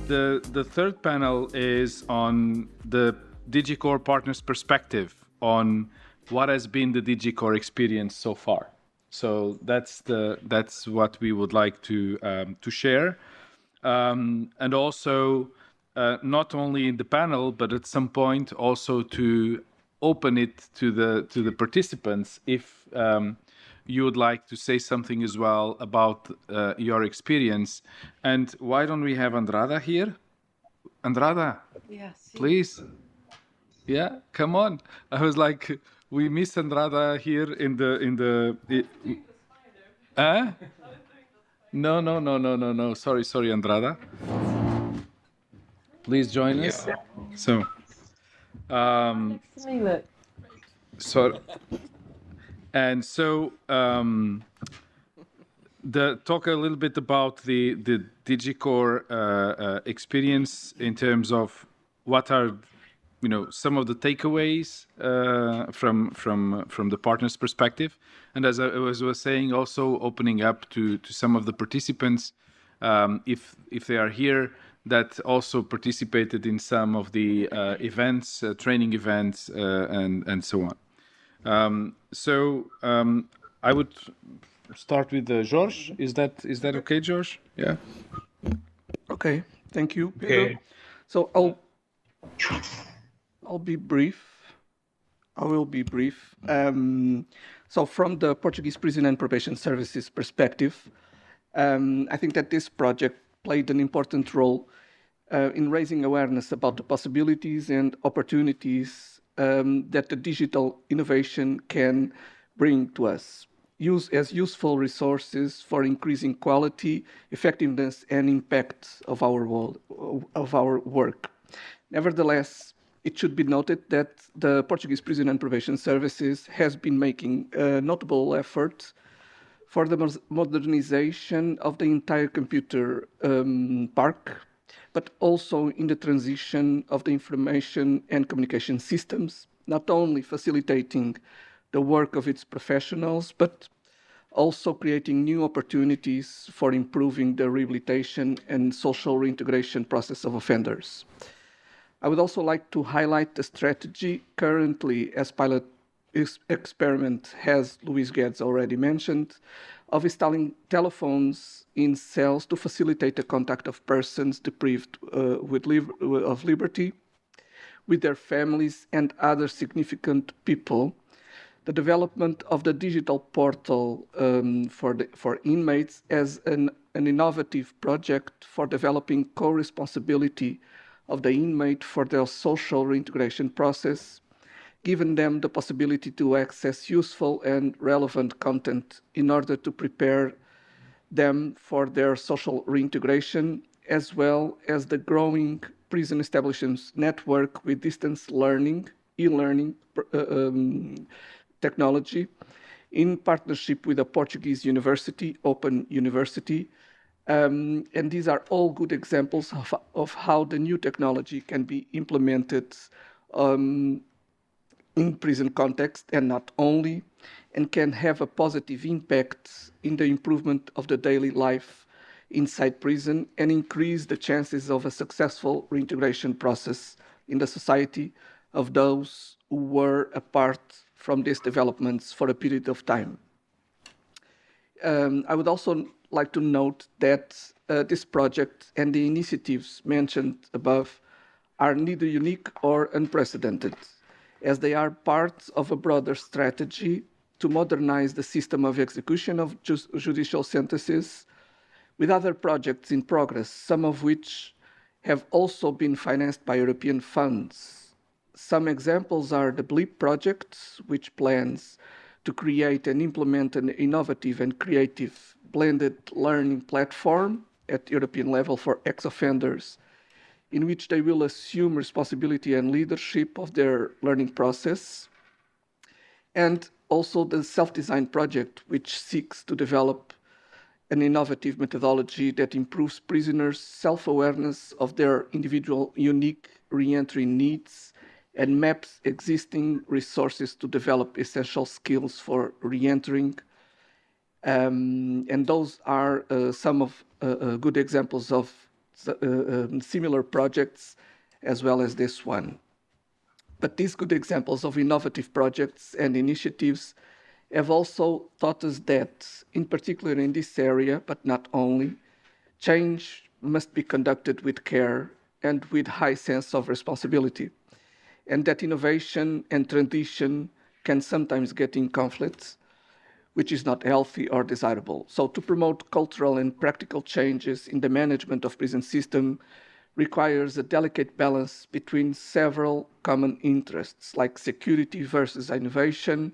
The third panel is on the DIGICOR partners' perspective on what has been the DIGICOR experience so far. So that's what we would like to share, and also not only in the panel, but at some point also to open it to the participants if you would like to say something as well about your experience. And why don't we have Andrada here? Andrada, yes, please. Yeah, come on. I was like, we miss Andrada here in the. No. Sorry, Andrada. Please join us. So. So. And so, talk a little bit about the DIGICOR experience in terms of what are, some of the takeaways from the partner's perspective, and as I was saying, also opening up to some of the participants, if they are here, that also participated in some of the events, training events, and so on. I would start with Jorge. Is that okay, Jorge? Yeah. Okay. Thank you, Pedro. Okay. So I'll be brief. I will be brief. So from the Portuguese Prison and Probation Services perspective, I think that this project played an important role in raising awareness about the possibilities and opportunities that the digital innovation can bring to us, as useful resources for increasing quality, effectiveness, and impact of our work. Nevertheless, it should be noted that the Portuguese Prison and Probation Services has been making notable efforts for the modernization of the entire computer park, but also in the transition of the information and communication systems, not only facilitating the work of its professionals, but also creating new opportunities for improving the rehabilitation and social reintegration process of offenders. I would also like to highlight the strategy currently as pilot experiment, as Luis Guedes already mentioned, of installing telephones in cells to facilitate the contact of persons deprived of liberty with their families and other significant people, the development of the digital portal for inmates as an innovative project for developing co-responsibility of the inmate for their social reintegration process, giving them the possibility to access useful and relevant content in order to prepare them for their social reintegration, as well as the growing prison establishments network with distance learning, e-learning technology, in partnership with a Portuguese university, Open University. And these are all good examples of how the new technology can be implemented in prison context, and not only, and can have a positive impact in the improvement of the daily life inside prison and increase the chances of a successful reintegration process in the society of those who were apart from these developments for a period of time. I would also like to note that this project and the initiatives mentioned above are neither unique or unprecedented, as they are part of a broader strategy to modernize the system of execution of judicial sentences, with other projects in progress, some of which have also been financed by European funds. Some examples are the BLEEP project, which plans to create and implement an innovative and creative blended learning platform at European level for ex-offenders, in which they will assume responsibility and leadership of their learning process, and also the self-design project, which seeks to develop an innovative methodology that improves prisoners' self-awareness of their individual unique re-entry needs and maps existing resources to develop essential skills for re-entering. And those are some of good examples of similar projects as well as this one. But these good examples of innovative projects and initiatives have also taught us that, in particular in this area, but not only, change must be conducted with care and with high sense of responsibility, and that innovation and tradition can sometimes get in conflicts, which is not healthy or desirable. So to promote cultural and practical changes in the management of prison system requires a delicate balance between several common interests, like security versus innovation,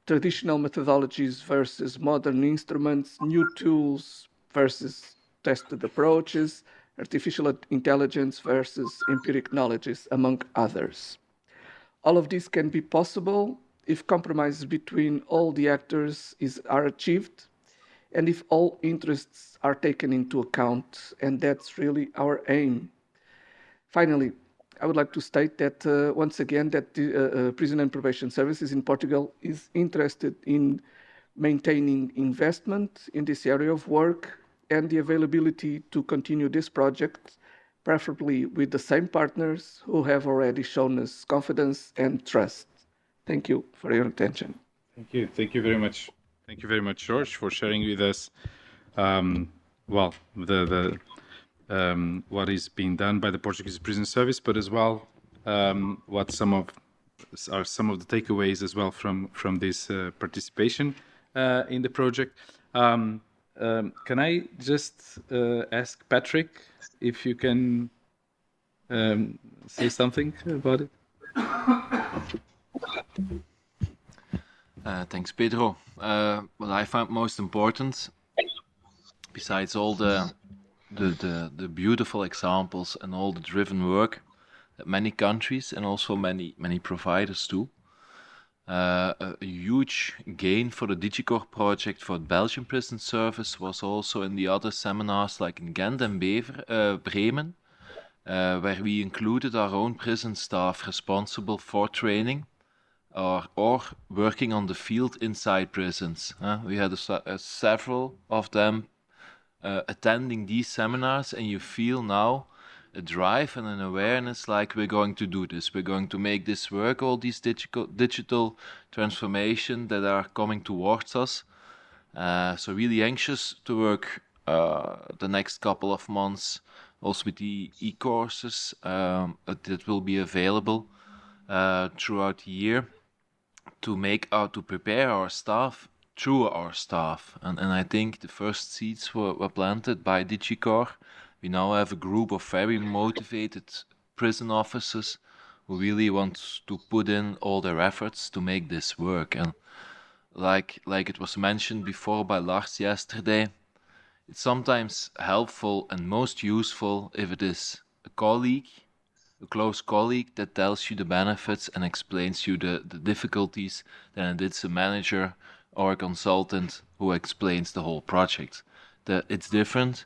traditional methodologies versus modern instruments, new tools versus tested approaches, artificial intelligence versus empiric knowledges, among others. All of this can be possible if compromises between all the actors are achieved and if all interests are taken into account, and that's really our aim. Finally, I would like to state that once again that the Prison and Probation Services in Portugal is interested in maintaining investment in this area of work and the availability to continue this project, preferably with the same partners who have already shown us confidence and trust. Thank you for your attention. Thank you. Thank you very much. Thank you very much, George, for sharing with us, well, what is being done by the Portuguese Prison Service, but as well, what some of the takeaways as well from this participation in the project. Can I just ask Patrick if you can say something about it? Thanks, Pedro. What I found most important, besides all the beautiful examples and all the driven work that many countries and also many providers do, a huge gain for the DIGICOR project for the Belgium Prison Service was also in the other seminars like in Ghent and Bremen, where we included our own prison staff responsible for training or working on the field inside prisons. We had several of them attending these seminars, and you feel now a drive and an awareness like we're going to do this, we're going to make this work, all these digital transformation that are coming towards us. So really anxious to work the next couple of months also with the e-courses that will be available throughout the year to prepare our staff through our staff. And I think the first seeds were planted by DIGICOR. We now have a group of very motivated prison officers who really want to put in all their efforts to make this work. And like it was mentioned before by Lars yesterday, it's sometimes helpful and most useful if it is a colleague, a close colleague that tells you the benefits and explains you the difficulties than it's a manager or a consultant who explains the whole project. It's different.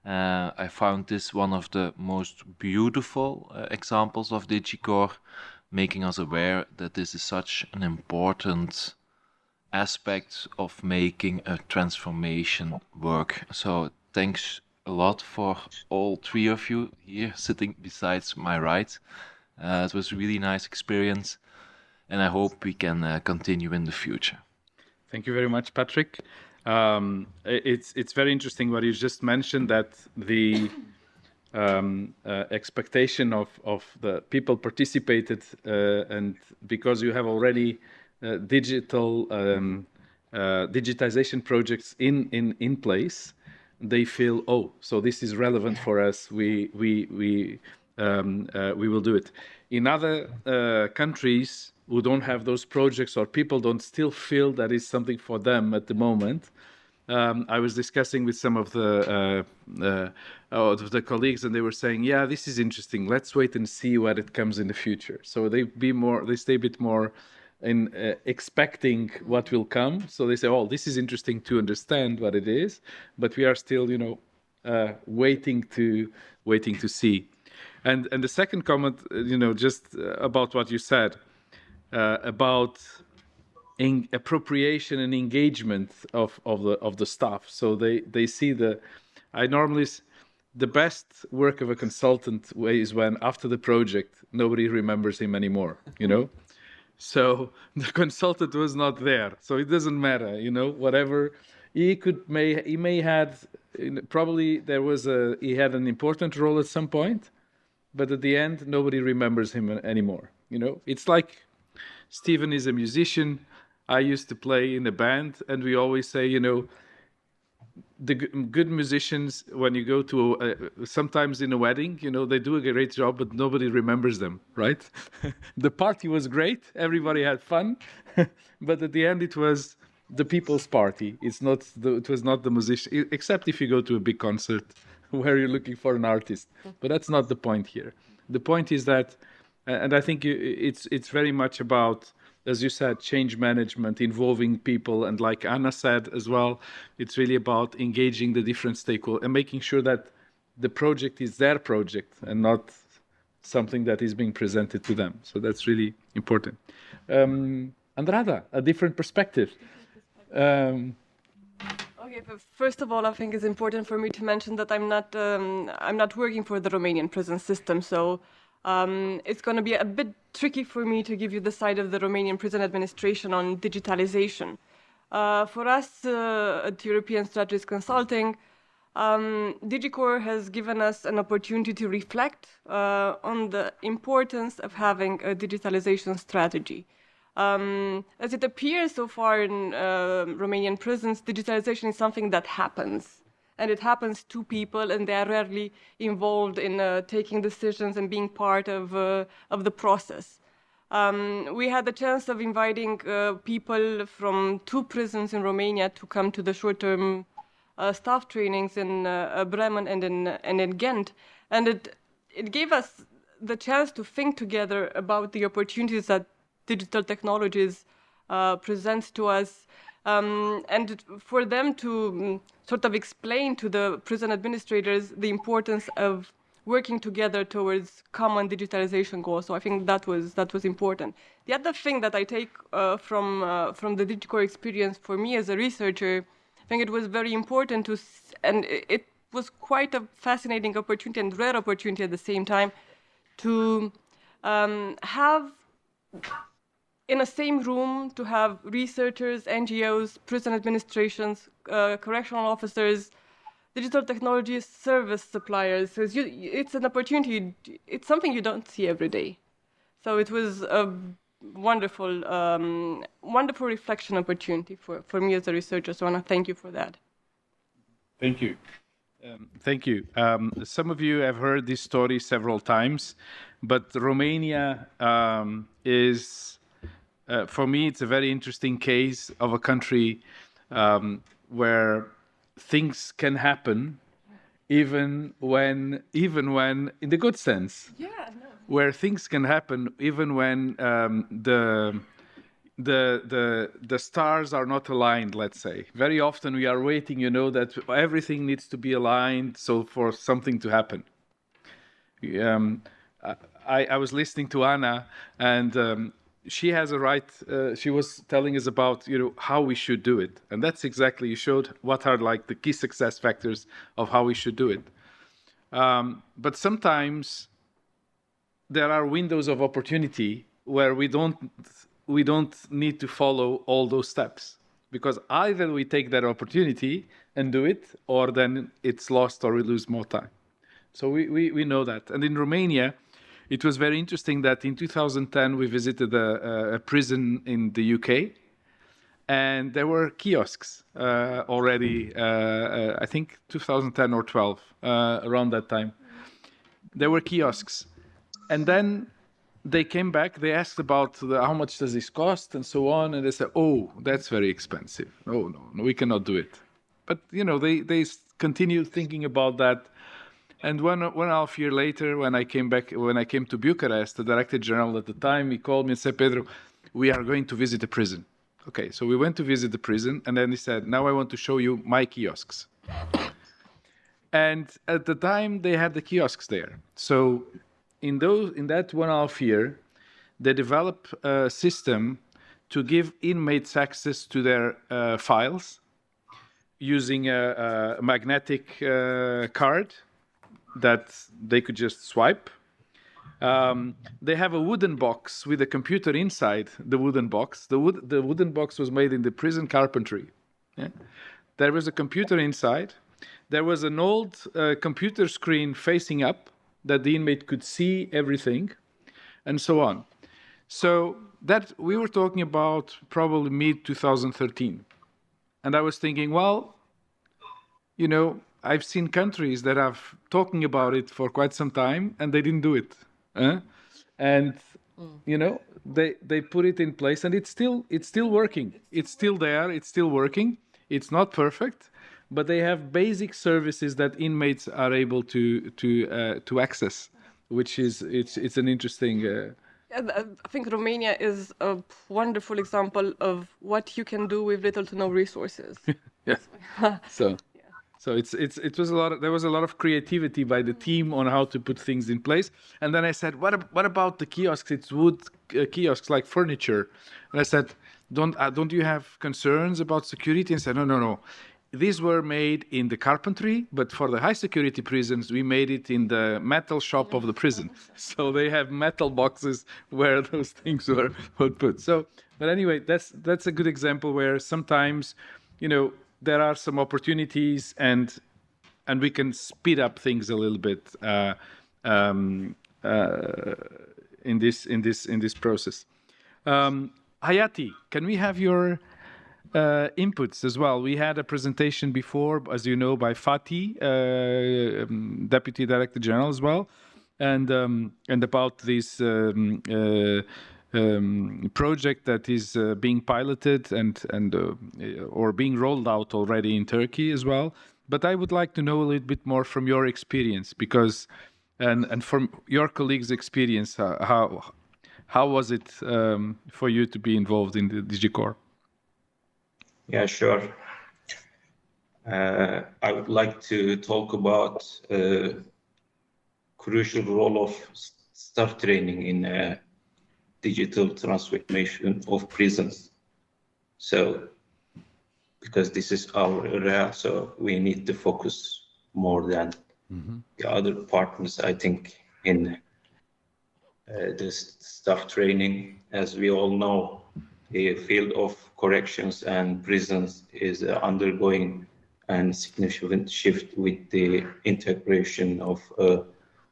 I found this one of the most beautiful examples of DIGICOR, making us aware that this is such an important aspect of making a transformation work. So thanks a lot for all three of you here sitting besides my right. It was a really nice experience, and I hope we can continue in the future. Thank you very much, Patrick. It's very interesting what you just mentioned, that the expectation of the people participated, and because you have already digitization projects in place, they feel, oh, so this is relevant for us. We will do it. In other countries who don't have those projects, or people don't still feel that is something for them at the moment. I was discussing with some of the colleagues, and they were saying, yeah, this is interesting. Let's wait and see what it comes in the future. So they stay a bit more in expecting what will come. So they say, oh, this is interesting to understand what it is, but we are still, waiting to see. And the second comment, just about what you said, about appropriation and engagement of the staff. So they see I normally the best work of a consultant is when after the project, nobody remembers him anymore, you know? So the consultant was not there. So it doesn't matter, you know, whatever. He may had, probably he had an important role at some point, but at the end, nobody remembers him anymore, you know? It's like Stephen is a musician. I used to play in a band, and we always say, you know, the good musicians, when you go to sometimes in a wedding, you know, they do a great job, but nobody remembers them, right? The party was great, everybody had fun, but at the end it was the people's party. It was not the musician, except if you go to a big concert where you're looking for an artist. But that's not the point here. The point is that, and I think it's very much about, as you said, change management, involving people, and like Anna said as well, it's really about engaging the different stakeholders and making sure that the project is their project and not something that is being presented to them. So that's really important. Andrada, a different perspective. Okay, but first of all, I think it's important for me to mention that I'm not working for the Romanian prison system, so it's going to be a bit tricky for me to give you the side of the Romanian prison administration on digitalization. For us at European Strategies Consulting, DIGICOR has given us an opportunity to reflect on the importance of having a digitalization strategy. As it appears so far in Romanian prisons, digitalization is something that happens. And it happens to people, and they are rarely involved in taking decisions and being part of the process. We had the chance of inviting people from 2 prisons in Romania to come to the short-term staff trainings in Bremen and in Ghent, and it gave us the chance to think together about the opportunities that digital technologies present to us. And for them to sort of explain to the prison administrators the importance of working together towards common digitalization goals. So I think that was important. The other thing that I take from the DIGICOR experience for me as a researcher, I think it was very important and it was quite a fascinating opportunity and rare opportunity at the same time to have in a same room to have researchers, NGOs, prison administrations, correctional officers, digital technology service suppliers. So it's an opportunity, it's something you don't see every day. So it was a wonderful, wonderful reflection opportunity for me as a researcher. So I want to thank you for that. Thank you. Thank you. Some of you have heard this story several times, but Romania is... for me, it's a very interesting case of a country where things can happen, even when, in the good sense, where things can happen even when the stars are not aligned. Let's say very often we are waiting, you know, that everything needs to be aligned so for something to happen. I was listening to Anna, and she has a right. She was telling us about, you know, how we should do it, and that's exactly, you showed what are like the key success factors of how we should do it. But sometimes there are windows of opportunity where we don't need to follow all those steps, because either we take that opportunity and do it, or then it's lost or we lose more time. So we know that. And in Romania, it was very interesting that in 2010 we visited a prison in the UK, and there were kiosks already, I think 2010 or 12, around that time. There were kiosks. And then they came back, they asked about how much does this cost and so on, and they said, oh, that's very expensive. Oh, no, we cannot do it. But, you know, they continued thinking about that. And 1.5 years later, when I came to Bucharest, the Directorate-General at the time, he called me and said, Pedro, we are going to visit a prison. Okay, so we went to visit the prison, and then he said, now I want to show you my kiosks. And at the time, they had the kiosks there. So in that 1.5 years, they developed a system to give inmates access to their files using a magnetic card. that they could just swipe. They have a wooden box with a computer inside the wooden box. The wooden box was made in the prison carpentry. Yeah? There was a computer inside. There was an old computer screen facing up that the inmate could see everything, and so on. So that we were talking about probably mid-2013. And I was thinking, well, you know, I've seen countries that have talking about it for quite some time and they didn't do it. And, you know, they put it in place and it's still working. It's still there. It's still working. It's not perfect, but they have basic services that inmates are able to access, which is, it's an interesting... I think Romania is a wonderful example of what you can do with little to no resources. Yeah. So it was a lot. There was a lot of creativity by the team on how to put things in place. And then I said, what about the kiosks? It's wood kiosks like furniture. And I said, don't you have concerns about security? And said, no. These were made in the carpentry, but for the high security prisons, we made it in the metal shop of the prison. So they have metal boxes where those things were put. So, but anyway, that's a good example where sometimes, you know, there are some opportunities and we can speed up things a little bit in this process. Hayati, can we have your inputs as well? We had a presentation before, as you know, by Fatih, Deputy Director-General as well, and about this project that is being piloted and or being rolled out already in Turkey as well. But I would like to know a little bit more from your experience, because and from your colleagues' experience, how was it for you to be involved in the DIGICOR? Yeah, sure. I would like to talk about crucial role of staff training in digital transformation of prisons. So, because this is our area, so we need to focus more than the other partners, I think, in this staff training. As we all know, the field of corrections and prisons is undergoing a significant shift with the integration of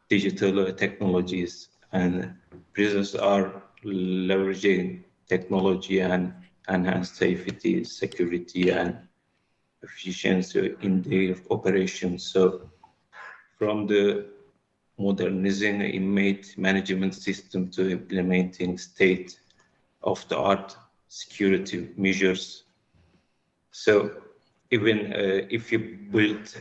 digital technologies, and prisons are leveraging technology and enhance safety, security, and efficiency in their operations. So from the modernizing inmate management system to implementing state-of-the-art security measures. So even if you build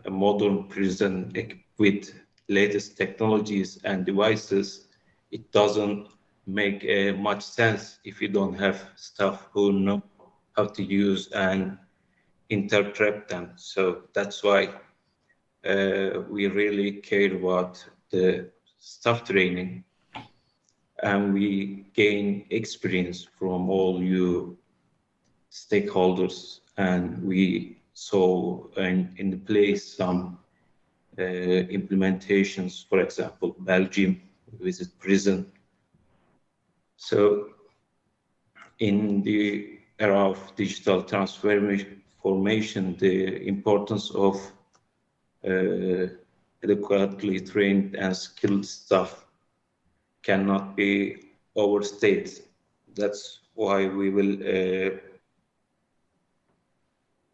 a modern prison with latest technologies and devices, it doesn't make much sense if you don't have staff who know how to use and interpret them. So that's why we really care about the staff training, and we gain experience from all you stakeholders, and we saw in place some implementations. For example, Belgium, visit prison. So in the era of digital transformation, the importance of adequately trained and skilled staff cannot be overstated. That's why we will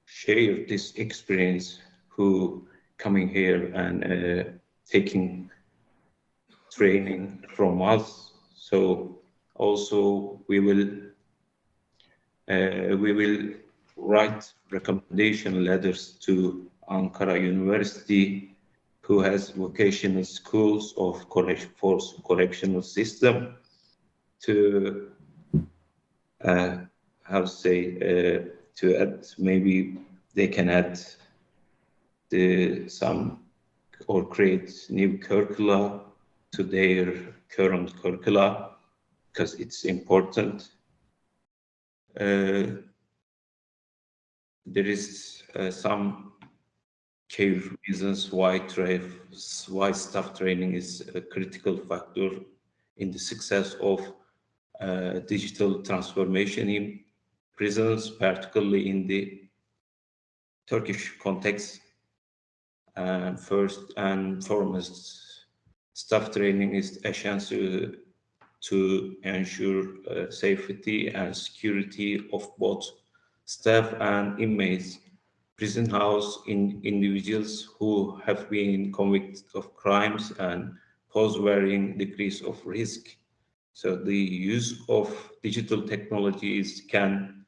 share this experience who coming here and taking training from us. So also we will write recommendation letters to Ankara University, who has vocational schools of correctional system, to to add, maybe they can add some or create new curricula to their current curricula, because it's important. There is some care reasons why staff training is a critical factor in the success of digital transformation in prisons, particularly in the Turkish context. First and foremost, staff training is essential to ensure safety and security of both staff and inmates. Prison house individuals who have been convicted of crimes and pose varying degrees of risk. So the use of digital technologies can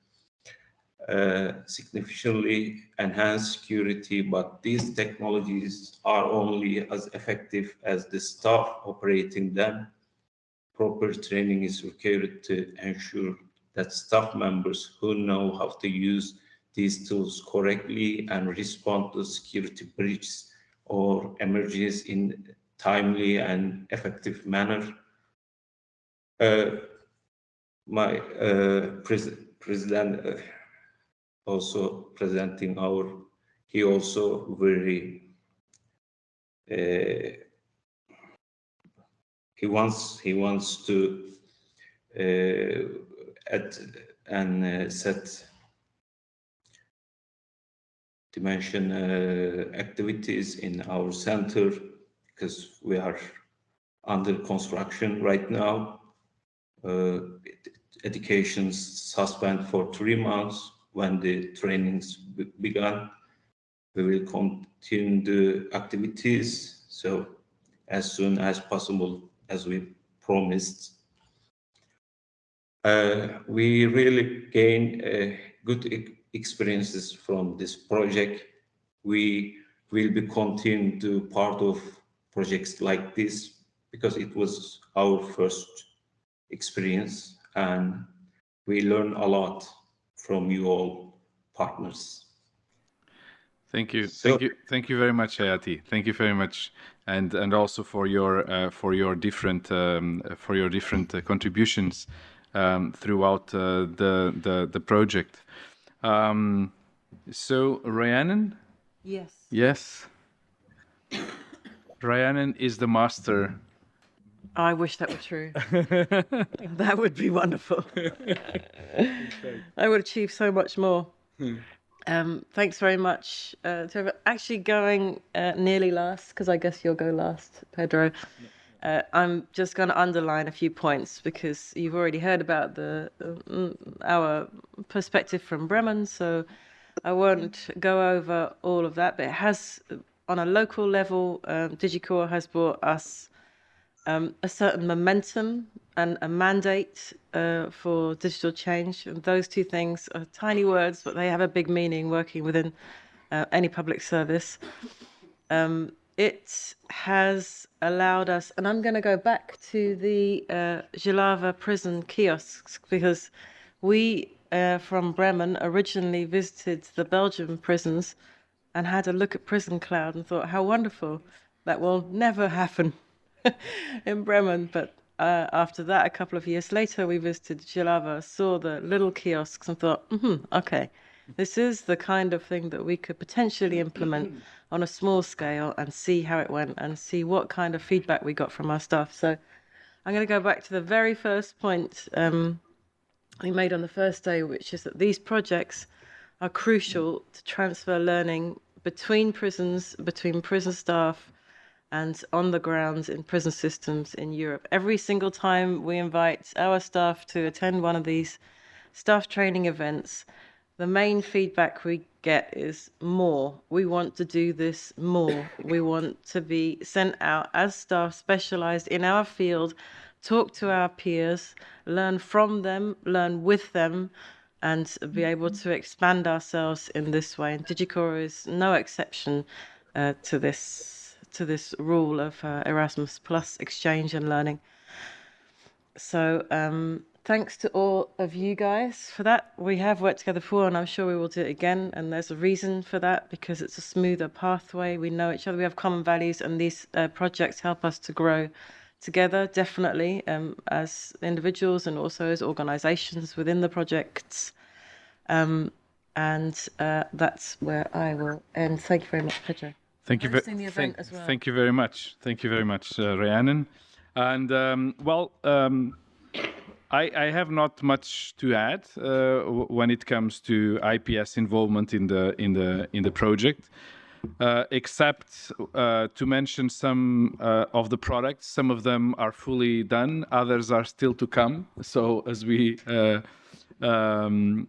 significantly enhance security, but these technologies are only as effective as the staff operating them. Proper training is required to ensure that staff members who know how to use these tools correctly and respond to security breaches or emergencies in a timely and effective manner. My president also presenting he also very he wants to add and set dimension activities in our center because we are under construction right now. Education suspend for 3 months when the trainings began. We will continue the activities so as soon as possible, as we promised. We really gain good experiences from this project. We will be continuing to part of projects like this because it was our first experience and we learn a lot from you all partners. Thank you very much, Hayati. Thank you very much, and also for your different contributions throughout the project. So Rhianon? Yes. Yes. Rhianon is the master. I wish that were true. That would be wonderful. I would achieve so much more. Thanks very much. Actually going nearly last, because I guess you'll go last, Pedro. I'm just going to underline a few points because you've already heard about our perspective from Bremen, so I won't go over all of that, but it has, on a local level, DIGICOR has brought us a certain momentum and a mandate for digital change. And those two things are tiny words, but they have a big meaning working within any public service. It has allowed us, and I'm going to go back to the Jihlava prison kiosks, because we from Bremen originally visited the Belgium prisons and had a look at Prison Cloud and thought, how wonderful, that will never happen in Bremen. But after that, a couple of years later, we visited Jihlava, saw the little kiosks and thought, okay, this is the kind of thing that we could potentially implement on a small scale and see how it went and see what kind of feedback we got from our staff. So I'm going to go back to the very first point we made on the first day, which is that these projects are crucial to transfer learning between prisons, between prison staff, and on the ground in prison systems in Europe. Every single time we invite our staff to attend one of these staff training events, the main feedback we get is more. We want to do this more. We want to be sent out as staff specialized in our field, talk to our peers, learn from them, learn with them, and be able to expand ourselves in this way. And DIGICOR is no exception to this rule of Erasmus Plus exchange and learning. So thanks to all of you guys for that. We have worked together before, and I'm sure we will do it again. And there's a reason for that, because it's a smoother pathway. We know each other, we have common values, and these projects help us to grow together, definitely, as individuals and also as organizations within the projects. And that's where I will end. Thank you very much, Pedro. Thank you, Hosting the event as well. Thank you very much. Thank you very much, Rhianon. And I have not much to add when it comes to IPS involvement in the project, except to mention some of the products. Some of them are fully done, others are still to come. So as we in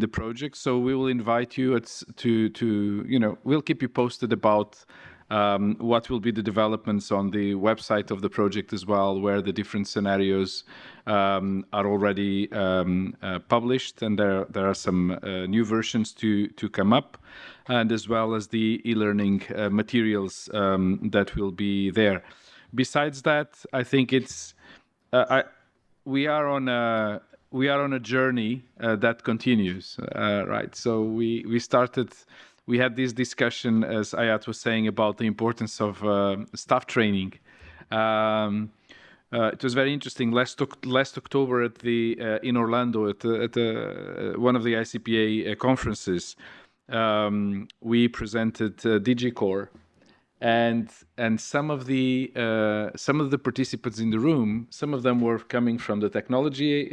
the project, so we will invite you to we'll keep you posted about what will be the developments on the website of the project as well, where the different scenarios are already published, and there are some new versions to come up, and as well as the e-learning materials that will be there. Besides that, I think it's we are on a journey that continues, right? So we had this discussion, as Hayat was saying, about the importance of staff training. It was very interesting. Last October in Orlando at one of the ICPA conferences, we presented DIGICOR, and some of the participants in the room, some of them were coming from the technology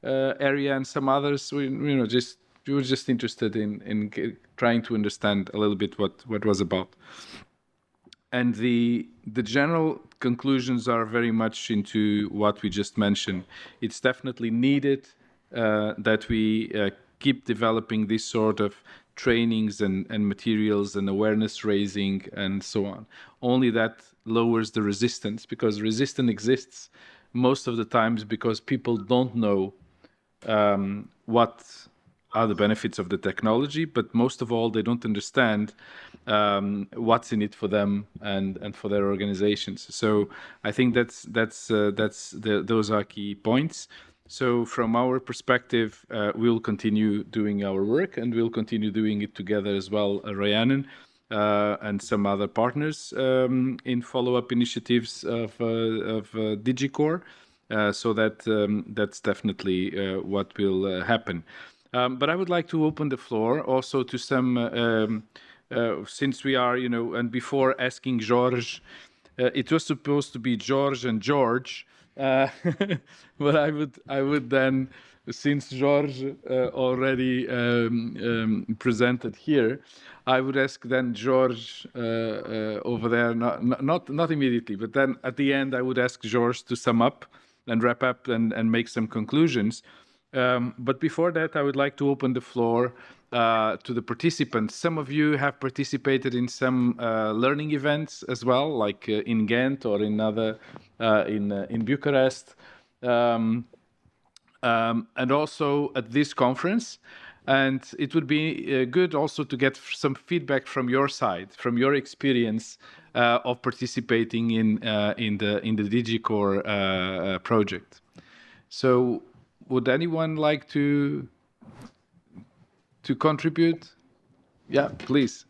area, and some others we were just interested in trying to understand a little bit what was about. And the general conclusions are very much into what we just mentioned. It's definitely needed that we keep developing this sort of trainings and materials and awareness raising and so on. Only that lowers the resistance, because resistance exists most of the times because people don't know what are the benefits of the technology, but most of all, they don't understand what's in it for them and for their organizations. So I think those are key points. So from our perspective, we'll continue doing our work, and we'll continue doing it together as well, Rhianon and some other partners in follow-up initiatives of DIGICOR. So that's definitely what will happen. But I would like to open the floor also to some, since we are, and before asking Jorge, it was supposed to be George and George, but I would then, since Jorge already presented here, I would ask then George over there, not immediately, but then at the end I would ask George to sum up and wrap up and make some conclusions. But before that, I would like to open the floor to the participants. Some of you have participated in some learning events as well, like in Ghent or in other in Bucharest, and also at this conference. And it would be good also to get some feedback from your side, from your experience of participating in the DIGICOR project. So, would anyone like to contribute? Yeah, please.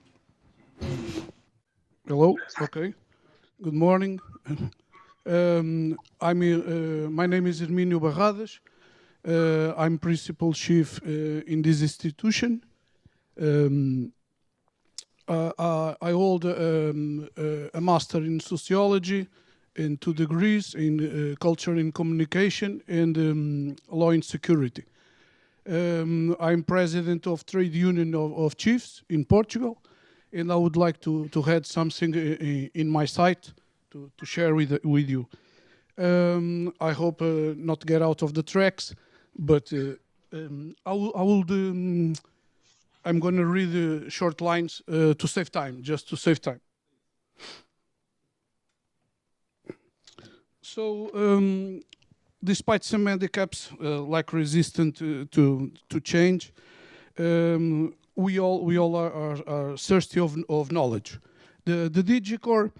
Hello. Okay. Good morning. My name is Hermínio Barradas. I'm principal chief in this institution. I hold a master in sociology and 2 degrees in culture and communication and law and security. I'm president of Trade Union of Chiefs in Portugal, and I would like to add something in my site to share with you. I hope not get out of the tracks, but I'm going to read short lines to save time, just to save time. So, despite some handicaps like resistance to change, we all are thirsty of knowledge. The DIGICOR,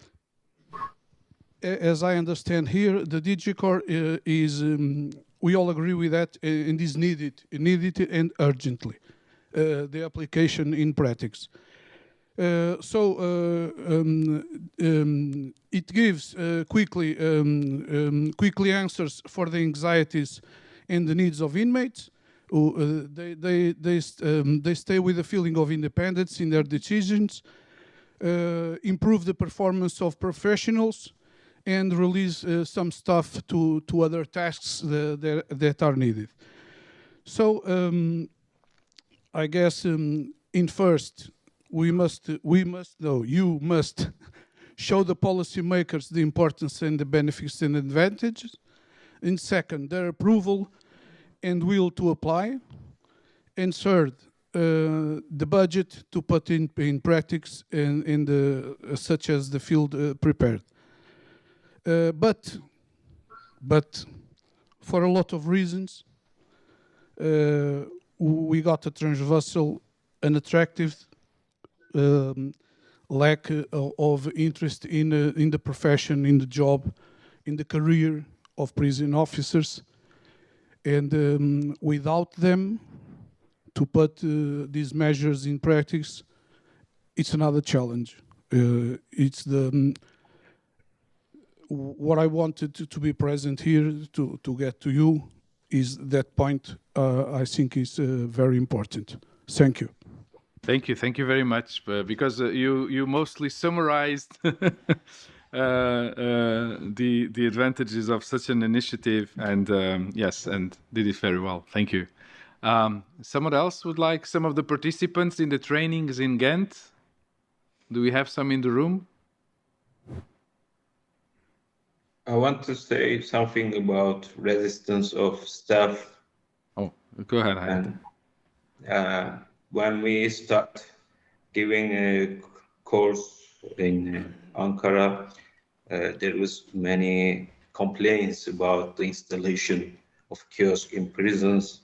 as I understand here, the DIGICOR is we all agree with that, and is needed and urgently. The application in practice. It gives quickly answers for the anxieties and the needs of inmates. They stay with a feeling of independence in their decisions, improve the performance of professionals, and release some stuff to other tasks that are needed. So I guess in first, you must show the policymakers the importance and the benefits and advantages. In second, their approval and will to apply. And third, the budget to put in practice in such as the field prepared. But for a lot of reasons, we got a transversal, unattractive lack of interest in the profession, in the job, in the career of prison officers. And without them to put these measures in practice, it's another challenge. It's what I wanted to be present here to get to you is that point. I think is very important. Thank you. Thank you very much, because you mostly summarized the advantages of such an initiative, and yes, and did it very well. Thank you. Someone else would like, some of the participants in the trainings in Ghent? Do we have some in the room? I want to say something about resistance of staff. Oh, go ahead, Hayat. And when we start giving a course in Ankara, there was many complaints about the installation of kiosks in prisons.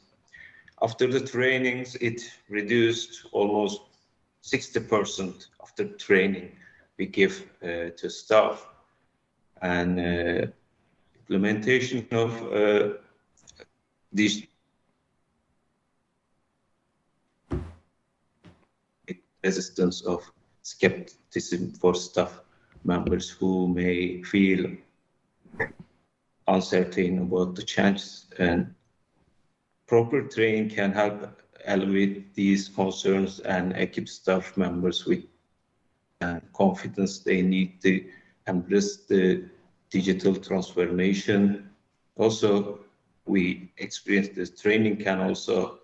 After the trainings, it reduced almost 60% of the training we give to staff. And implementation of this resistance of skepticism for staff members who may feel uncertain about the changes, and proper training can help alleviate these concerns and equip staff members with confidence they need to embrace the digital transformation. Also, we experience this training can also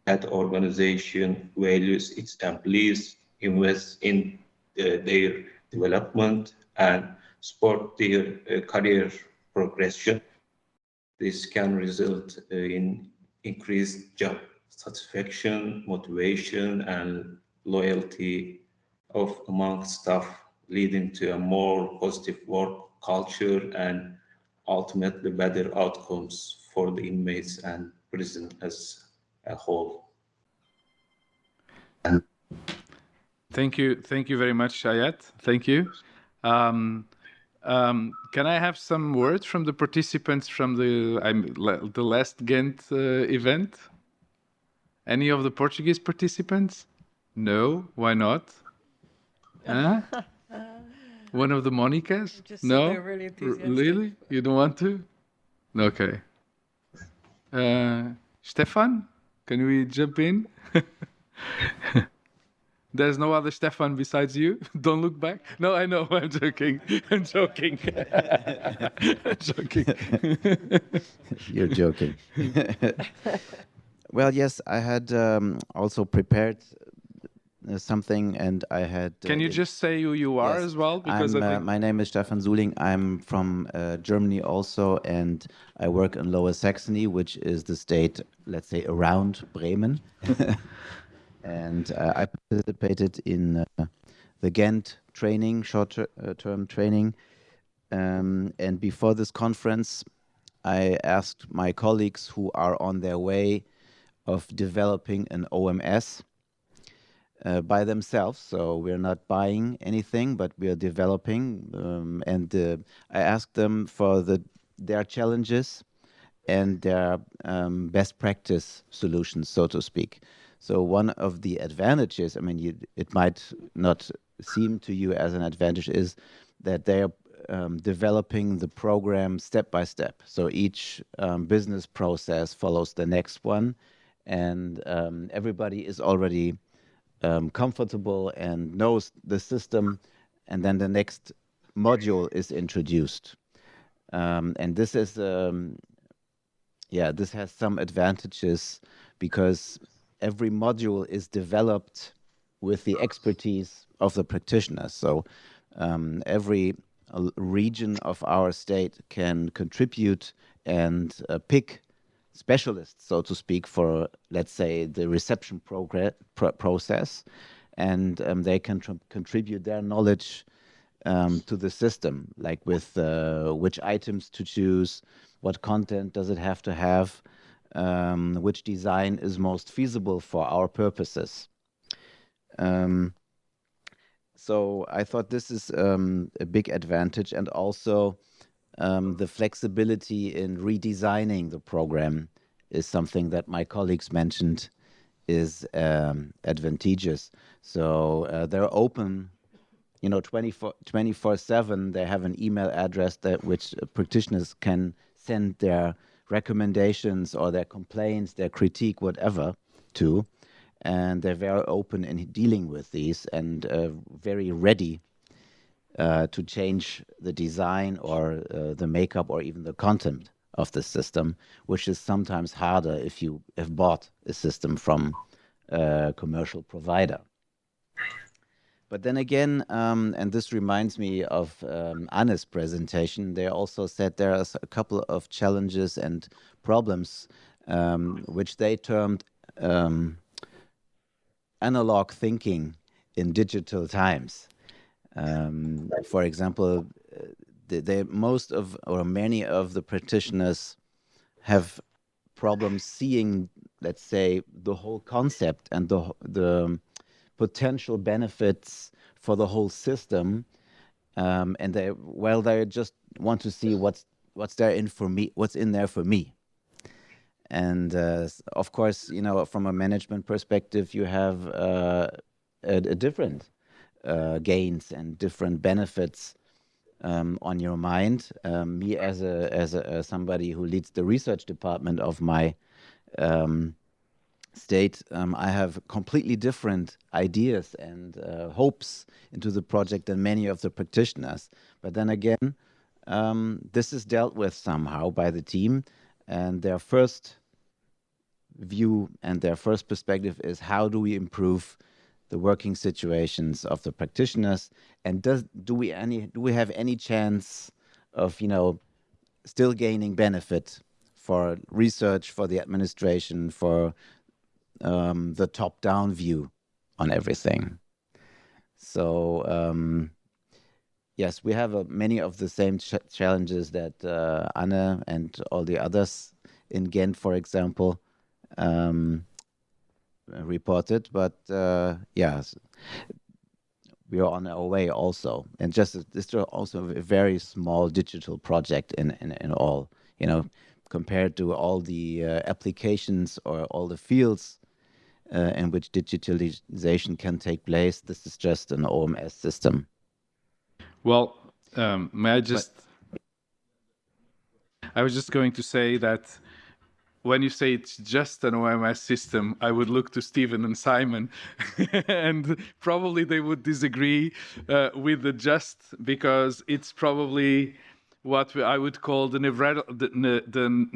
that organization values its employees, invest in their development, and support their career progression. This can result in increased job satisfaction, motivation, and loyalty among staff, leading to a more positive work culture and ultimately better outcomes for the inmates and prison as a whole. Thank you very much, Hayat. Thank you. Can I have some words from the participants from the last Ghent event? Any of the Portuguese participants? No, why not? Huh? One of the Monicas? Just no? they're really enthusiastic. Really? You don't want to? Okay. Stefan, can we jump in? There's no other Stefan besides you? Don't look back. No, I know. I'm joking. I'm joking. I'm joking. You're joking. Well, yes, I had also prepared something, and I had... Can you just say who you are as well? Because I think... my name is Stefan Suling. I'm from Germany also, and I work in Lower Saxony, which is the state, let's say, around Bremen. And I participated in the Ghent training, short-term training. And before this conference, I asked my colleagues who are on their way of developing an OMS by themselves. So we're not buying anything, but we are developing. And I asked them for their challenges and their best practice solutions, so to speak. So one of the advantages, I mean, it might not seem to you as an advantage, is that they are developing the program step by step. So each business process follows the next one, and everybody is already comfortable and knows the system, and then the next module is introduced. And this is, this has some advantages because every module is developed with the expertise of the practitioners. So every region of our state can contribute and pick specialists, so to speak, for, let's say, the reception process, and they can contribute their knowledge to the system, like with which items to choose, what content does it have to have, which design is most feasible for our purposes. So I thought this is a big advantage, and also the flexibility in redesigning the program is something that my colleagues mentioned is advantageous. So they're open, 24/7. They have an email address which practitioners can send their recommendations or their complaints, their critique, whatever, to. And they're very open in dealing with these and very ready to change the design or the makeup or even the content of the system, which is sometimes harder if you have bought a system from a commercial provider. But then again, and this reminds me of Anne's presentation, they also said there are a couple of challenges and problems which they termed analog thinking in digital times. For example, many of the practitioners have problems seeing, let's say, the whole concept and the potential benefits for the whole system, and they just want to see what's in there for me. And of course, from a management perspective, you have a different gains and different benefits on your mind. Me as somebody who leads the research department of my state, I have completely different ideas and hopes into the project than many of the practitioners. But then again, this is dealt with somehow by the team, and their first view and their first perspective is, how do we improve the working situations of the practitioners, and do we have any chance of still gaining benefit for research, for the administration, for the top-down view on everything. So yes, we have many of the same challenges that Anne and all the others in Ghent, for example, reported. But yes, we are on our way also. And this is also a very small digital project in all, compared to all the applications or all the fields in which digitalization can take place. This is just an OMS system. Well, may I just... I was just going to say that when you say it's just an OMS system, I would look to Stephen and Simon, and probably they would disagree with the just, because it's probably what I would call the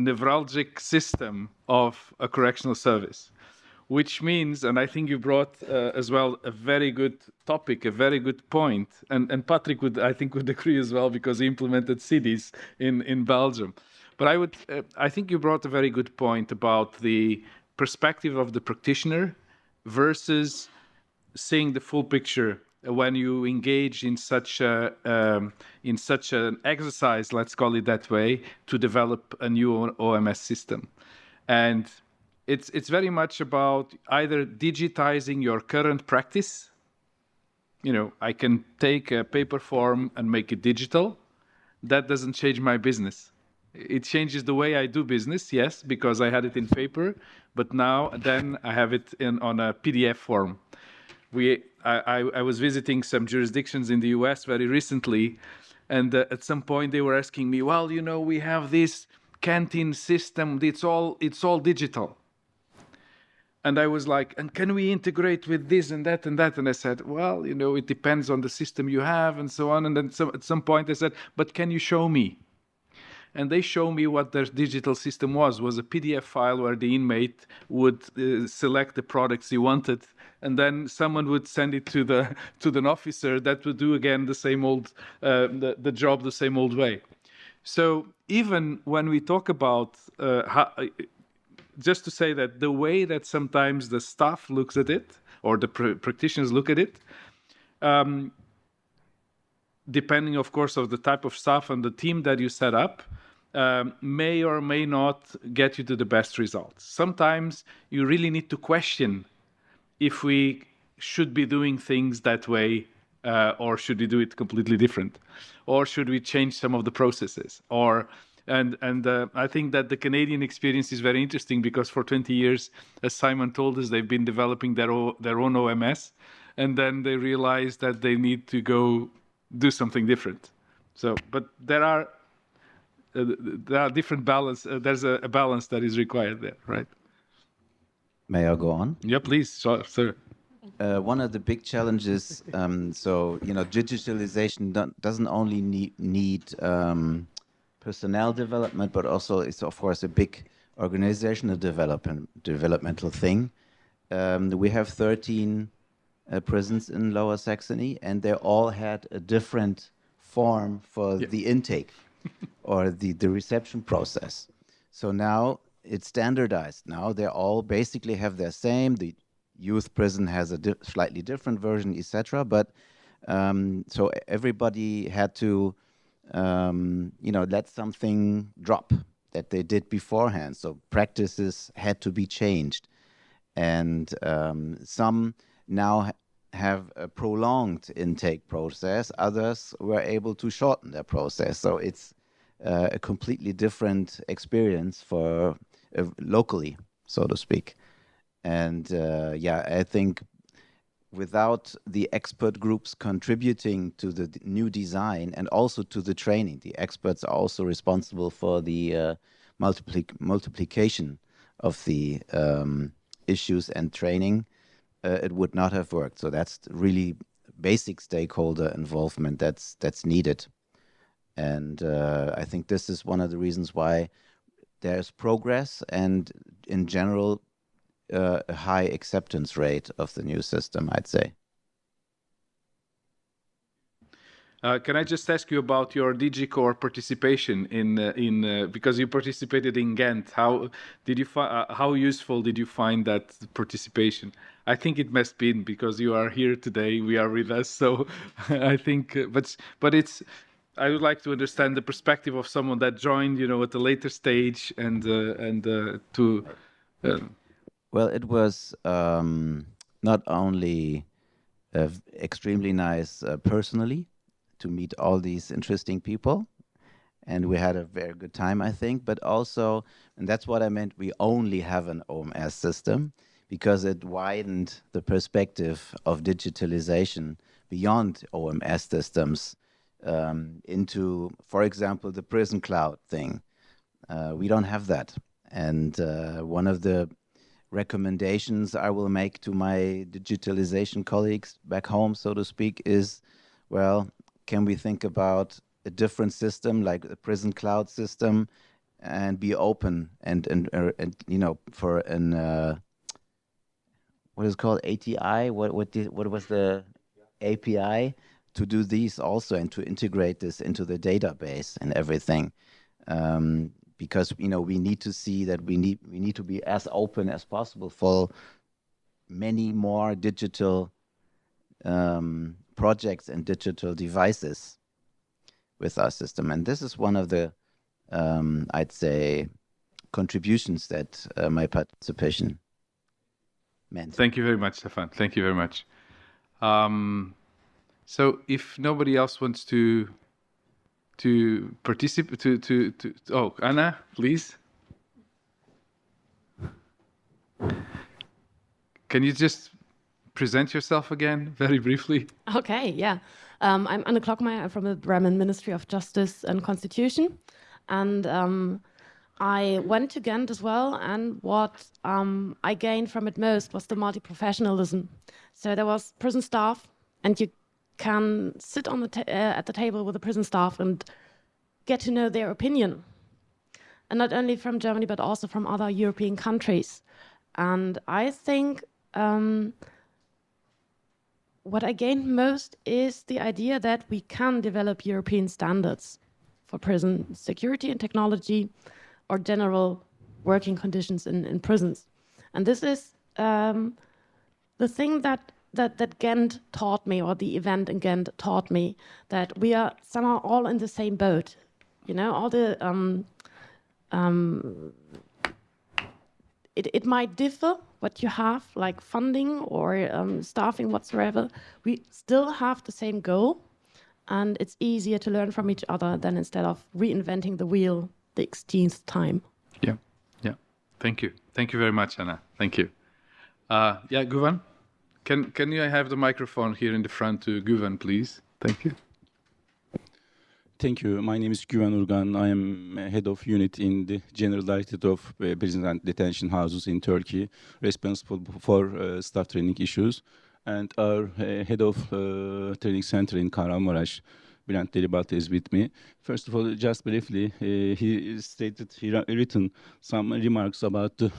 nevralgic system of a correctional service. Which means, and I think you brought as well a very good topic, a very good point, and Patrick would agree as well, because he implemented cities in Belgium. But I think you brought a very good point about the perspective of the practitioner versus seeing the full picture when you engage in such an exercise, let's call it that way, to develop a new OMS system. And it's very much about either digitizing your current practice. I can take a paper form and make it digital. That doesn't change my business. It changes the way I do business, yes, because I had it in paper, but then I have it on a PDF form. I was visiting some jurisdictions in the US very recently, And at some point they were asking me, well, you know, we have this canteen system, it's all digital. And I was like, and can we integrate with this and that and that? And I said, well, you know, it depends on the system you have and so on. And then at some point I said, but can you show me? And they show me what their digital system was a PDF file where the inmate would select the products he wanted, and then someone would send it to an officer that would do again the same old the job the same old way. So even when we talk about just to say that the way that sometimes the staff looks at it or the practitioners look at it, depending, of course, of the type of staff and the team that you set up, may or may not get you to the best results. Sometimes you really need to question if we should be doing things that way, or should we do it completely different, or should we change some of the processes, and I think that the Canadian experience is very interesting because for 20 years, as Simon told us, they've been developing their own OMS, and then they realized that they need to go do something different. So, but there are different balance. There's a balance that is required there, right? May I go on? Yeah, please, sir. One of the big challenges, so digitalization doesn't only need personnel development, but also it's of course a big organizational developmental thing. We have 13 prisons in Lower Saxony, and they all had a different form for the intake or the reception process. So now it's standardized. Now they all basically have their same. The youth prison has a slightly different version, etc. But so everybody had to let something drop that they did beforehand. So practices had to be changed. And some now have a prolonged intake process. Others were able to shorten their process. So it's a completely different experience for locally, so to speak. And I think without the expert groups contributing to the new design and also to the training, the experts are also responsible for the multiplication of the issues and training, it would not have worked. So that's really basic stakeholder involvement that's needed. And I think this is one of the reasons why there's progress and in general a high acceptance rate of the new system, I'd say. Can I just ask you about your DIGICOR participation in because you participated in Ghent? How did you how useful did you find that participation? I think it must be because you are here today. We are with us, so I think. But it's. I would like to understand the perspective of someone that joined, at a later stage and to. Well, it was not only extremely nice personally to meet all these interesting people, and we had a very good time, I think, but also, and that's what I meant, we only have an OMS system because it widened the perspective of digitalization beyond OMS systems into, for example, the prison cloud thing. We don't have that. And one of the recommendations I will make to my digitalization colleagues back home, so to speak, is, well, can we think about a different system like a prison cloud system and be open and for an what is it called, ATI? What was the API to do these also and to integrate this into the database and everything? Because we need to see that we need to be as open as possible for many more digital projects and digital devices with our system, and this is one of the I'd say contributions that my participation meant. Thank you very much, Stefan. Thank you very much. So if nobody else wants to participate, oh, Anna, please. Can you just present yourself again very briefly? Okay, yeah. I'm Anne Klockmeier. I'm from the Bremen Ministry of Justice and Constitution. And I went to Ghent as well, and what I gained from it most was the multi-professionalism. So there was prison staff, and you can sit on the at the table with the prison staff and get to know their opinion. And not only from Germany, but also from other European countries. And I think what I gained most is the idea that we can develop European standards for prison security and technology, or general working conditions in prisons. And this is the thing that Ghent taught me, or the event in Ghent taught me, that we are somehow all in the same boat. You know, all the it might differ what you have, like funding or staffing whatsoever. We still have the same goal, and it's easier to learn from each other than instead of reinventing the wheel the 16th time. Yeah, yeah. Thank you. Thank you very much, Anna. Thank you. Yeah, Guvan, can you have the microphone here in the front to Guvan, please? Thank you. Thank you. My name is Güven Urgan. I am head of unit in the General Directorate of Prison and Detention Houses in Turkey, responsible for staff training issues. And our head of training center in Kahramanmaras, Bülent Delibat, is with me. First of all, just briefly, he written some remarks about the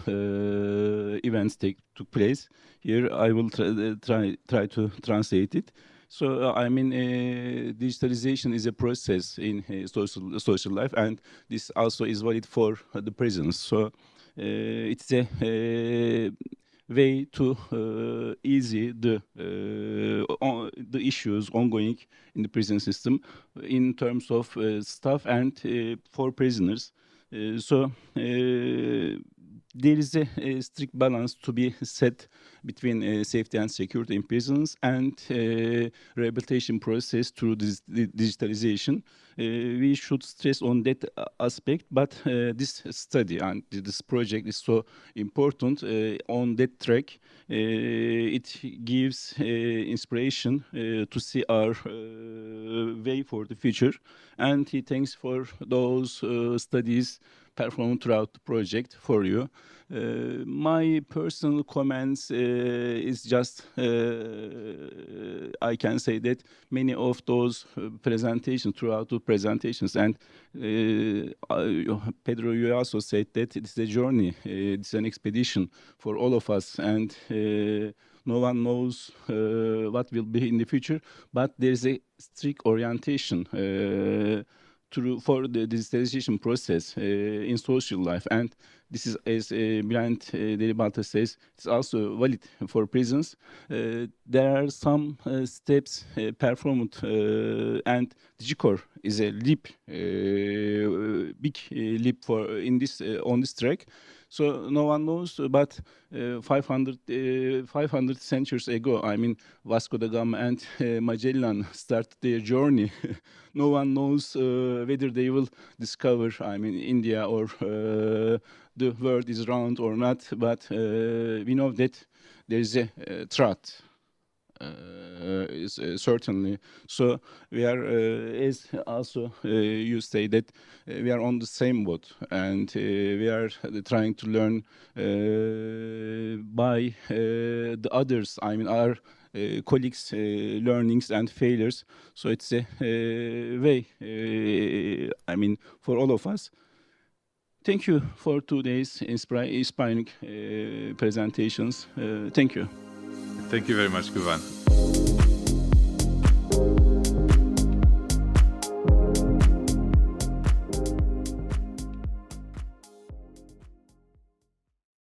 events took place. Here, I will try to translate it. So, I mean, digitalization is a process in social life, and this also is valid for the prisons. So, it's a way to ease the issues ongoing in the prison system in terms of staff and for prisoners. There is a strict balance to be set between safety and security in prisons and rehabilitation process through this digitalization. We should stress on that aspect, but this study and this project is so important on that track. It gives inspiration to see our way for the future, and he thanks for those studies performed throughout the project for you. My personal comments is just, I can say that many of those presentations, throughout the presentations, and Pedro, you also said that it's a journey, it's an expedition for all of us, and no one knows what will be in the future, but there's a strict orientation for the digitalization process in social life. And this is, as Bülent Delibat says, it's also valid for prisons. There are some steps performed, and DIGICOR is a leap, big leap in this on this track. So no one knows, but 500 centuries ago, I mean, Vasco da Gama and Magellan started their journey. No one knows whether they will discover, I mean, India or the world is round or not, but we know that there is a threat. Certainly. So we are, as also you say, that we are on the same boat, and we are trying to learn by the others, I mean our colleagues' learnings and failures. So it's a way, I mean, for all of us. Thank you for today's inspiring presentations. Thank you. Thank you very much, Guvan.